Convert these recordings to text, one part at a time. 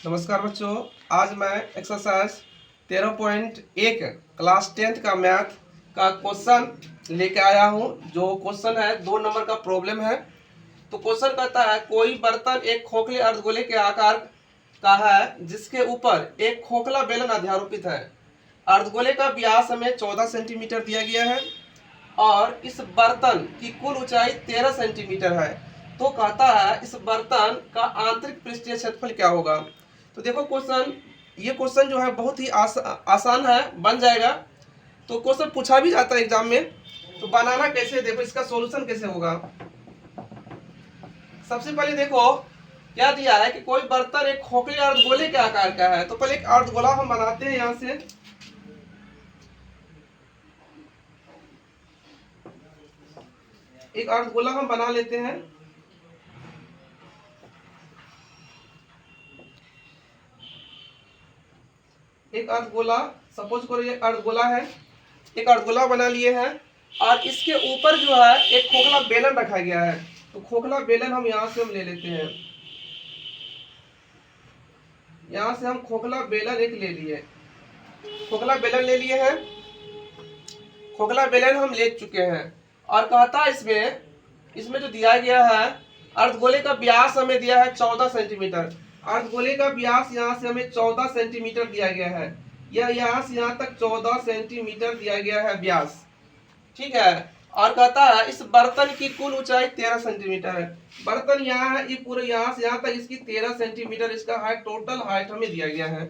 नमस्कार बच्चों। आज मैं एक्सरसाइज 13.1 क्लास 10th का मैथ का क्वेश्चन लेके आया हूँ। जो क्वेश्चन है 2 नंबर का प्रॉब्लम है। तो क्वेश्चन कहता है कोई बर्तन एक खोखले अर्धगोले के आकार का है जिसके ऊपर एक खोखला बेलन अध्यारोपित है। अर्धगोले का व्यास हमें 14 सेंटीमीटर दिया गया है और इस बर्तन की कुल ऊंचाई 13 सेंटीमीटर है। तो कहता है इस बर्तन का आंतरिक पृष्ठीय क्षेत्रफल क्या होगा। तो देखो ये क्वेश्चन जो है बहुत ही आसान है, बन जाएगा। तो क्वेश्चन पूछा भी जाता है एग्जाम में। तो बनाना कैसे, देखो इसका सॉल्यूशन कैसे होगा। सबसे पहले देखो क्या दिया है कि कोई बर्तन एक खोखले अर्धगोले के आकार का है। तो पहले एक अर्धगोला हम बनाते हैं। यहां से एक अर्धगोला हम बना लेते हैं। एक अर्धगोला, सपोज करो ये अर्धगोला है। एक अर्धगोला बना लिए हैं और इसके ऊपर जो है एक खोखला बेलन रखा गया है। तो खोखला बेलन हम यहां से हम ले लेते हैं। यहां से हम खोखला बेलन एक ले लिए, खोखला बेलन ले लिए हैं। खोखला बेलन हम ले चुके हैं और कहता है इसमें जो दिया गया है अर्धगोले का व्यास हमें दिया है 14 सेंटीमीटर। अर्धगोले का व्यास यहाँ से हमें 14 सेंटीमीटर दिया गया है। यह यहाँ से यहाँ तक 14 सेंटीमीटर दिया गया है व्यास, ठीक है। और कहता है इस बर्तन की कुल ऊंचाई 13 सेंटीमीटर है। बर्तन यहाँ है, ये पूरे यहाँ से यहाँ तक इसकी 13 सेंटीमीटर इसका हाइट, टोटल हाइट हमें दिया गया है।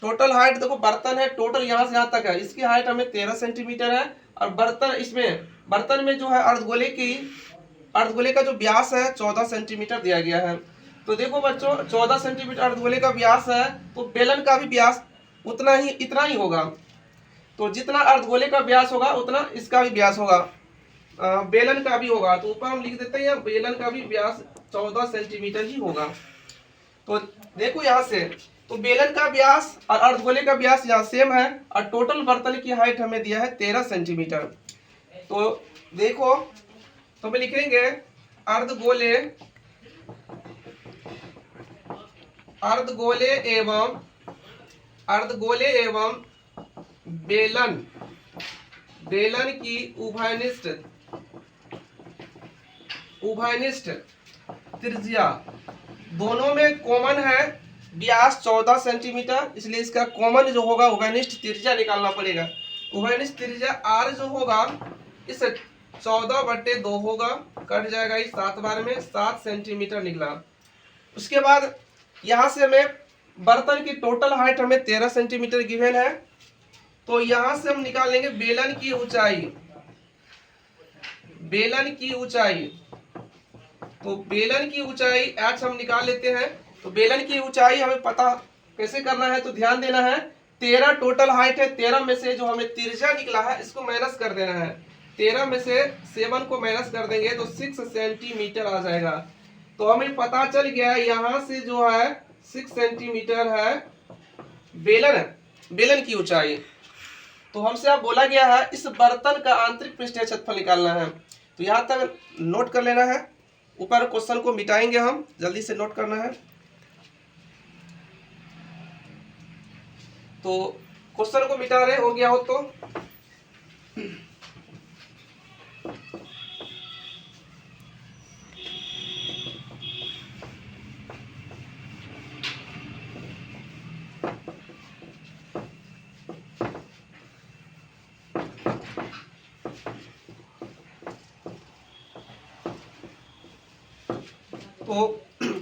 टोटल हाइट देखो, बर्तन है टोटल यहाँ से यहाँ तक है, इसकी हाइट हमें 13 सेंटीमीटर है। और बर्तन में जो है अर्धगोले का जो व्यास है 14 सेंटीमीटर दिया गया है। तो देखो बच्चों 14 सेंटीमीटर अर्धगोले का व्यास है, तो बेलन का भी व्यास इतना ही होगा। तो जितना अर्धगोले का व्यास होगा उतना इसका भी व्यास होगा, बेलन का भी होगा। तो ऊपर हम लिख देते हैं बेलन का भी व्यास 14 सेंटीमीटर ही होगा। तो देखो यहाँ से, तो बेलन का व्यास और अर्धगोले का व्यास यहाँ सेम है और टोटल बर्तन की हाइट हमें दिया है 13 सेंटीमीटर। तो देखो तो हम लिखेंगे अर्धगोले एवं बेलन की उभयनिष्ठ त्रिज्या दोनों में कॉमन है व्यास 14 सेंटीमीटर, इसलिए इसका कॉमन जो होगा उभयनिष्ठ त्रिज्या निकालना पड़ेगा। उभयनिष्ठ त्रिज्या r जो होगा इस 14/2 होगा, कट जाएगा इस 7 बार में, 7 सेंटीमीटर निकला। उसके बाद यहाँ से हमें बर्तन की टोटल हाइट हमें 13 सेंटीमीटर गिवन है। तो यहां से हम निकाल लेंगे बेलन की ऊंचाई। तो बेलन की ऊंचाई h हम निकाल लेते हैं। तो बेलन की ऊंचाई हमें पता कैसे करना है, तो ध्यान देना है 13 टोटल हाइट है, 13 में से जो हमें त्रिज्या निकला है इसको माइनस कर देना है। 13 में से 7 को माइनस कर देंगे तो 6 सेंटीमीटर आ जाएगा। तो हमें पता चल गया यहाँ से जो है 6 सेंटीमीटर है बेलन की ऊंचाई। तो हमसे अब बोला गया है इस बर्तन का आंतरिक पृष्ठीय क्षेत्रफल निकालना है। तो यहाँ तक नोट कर लेना है, ऊपर क्वेश्चन को मिटाएंगे हम, जल्दी से नोट करना है। तो क्वेश्चन को मिटा रहे हो गया हो तो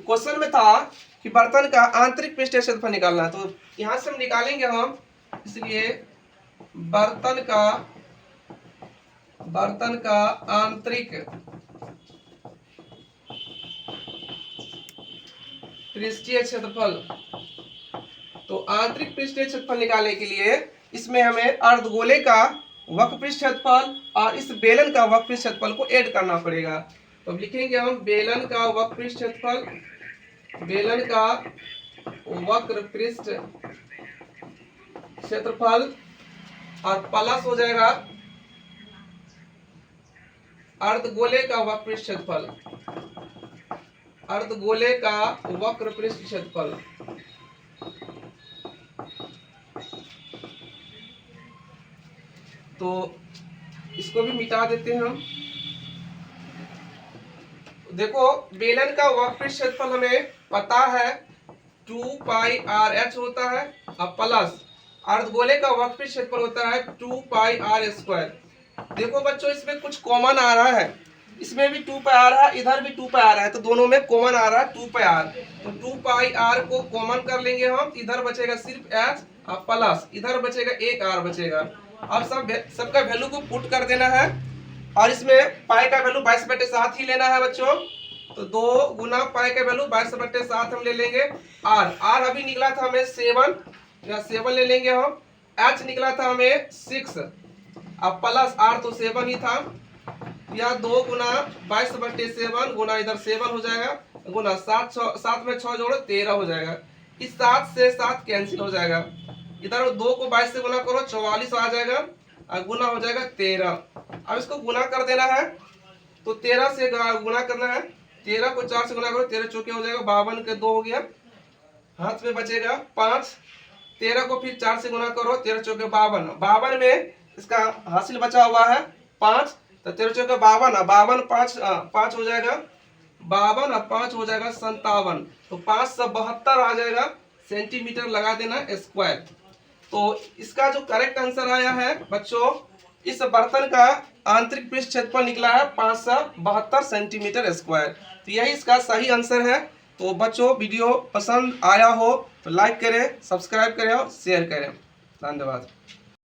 क्वेश्चन में था कि बर्तन का आंतरिक पृष्ठीय क्षेत्रफल निकालना है। तो यहां से हम निकालेंगे हम, इसलिए बर्तन का आंतरिक पृष्ठीय क्षेत्रफल। तो आंतरिक पृष्ठीय क्षेत्रफल निकालने के लिए इसमें हमें अर्धगोले का वक्रपृष्ठ क्षेत्रफल और इस बेलन का वक्रपृष्ठ क्षेत्रफल को ऐड करना पड़ेगा। तो अब लिखेंगे हम बेलन का वक्रपृष्ठ क्षेत्रफल और प्लस हो जाएगा अर्धगोले का वक्रपृष्ठ क्षेत्रफल। तो इसको भी मिटा देते हैं हम। देखो बेलन का वर्कपीस क्षेत्रफल हमें पता है 2πr(h) होता है और प्लस अर्धगोले का वर्कपीस क्षेत्रफल होता है 2πr²। देखो बच्चों इसमें कुछ कॉमन आ रहा है, इसमें भी 2πr है, इधर भी 2πr है, तो दोनों में कॉमन आ रहा है 2πr। तो 2πr को कॉमन कर लेंगे हम, इधर बचेगा सिर्फ h और प्लस इधर बचेगा एक r बचेगा। अब सबका वैल्यू को पुट कर देना है और इसमें पाई का वैल्यू 22/7 ही लेना है बच्चों। तो 2 गुना पाई का वैल्यू 22/7 हम ले लेंगे। r अभी निकला था हमें 7, या 7 ले लेंगे हम। h निकला था हमें 6, अब प्लस r तो 7 ही था, या 2 गुना 22/7 गुना इधर 7 हो जाएगा, गुना 7 में 6 जोड़ो 13 हो जाएगा। इस 7 से 7 कैंसिल हो जाएगा, इधर 2 को 22 से गुना करो 44 आ जाएगा और गुना हो जाएगा 13। अब इसको गुना कर देना है, तो 13 से गुना करना है, 13 को 4 से गुना करो 13 चौके हो जाएगा, 52 के 2 हो गया, हाथ में बचेगा 5। 13 को फिर 4 से गुना करो 13 चौके 52, 52 में इसका हासिल बचा हुआ है 5, तो 13 चौके 52, 52 5 हो जाएगा, 52 और 5 हो जाएगा 57, तो 572 आ जाएगा सेंटीमीटर लगा देना स्क्वायर। तो इसका जो करेक्ट आंसर आया है बच्चों, इस बर्तन का आंतरिक पृष्ठ क्षेत्रफल निकला है 572 सेंटीमीटर स्क्वायर। तो यही इसका सही आंसर है। तो बच्चों वीडियो पसंद आया हो तो लाइक करें, सब्सक्राइब करें और शेयर करें। धन्यवाद।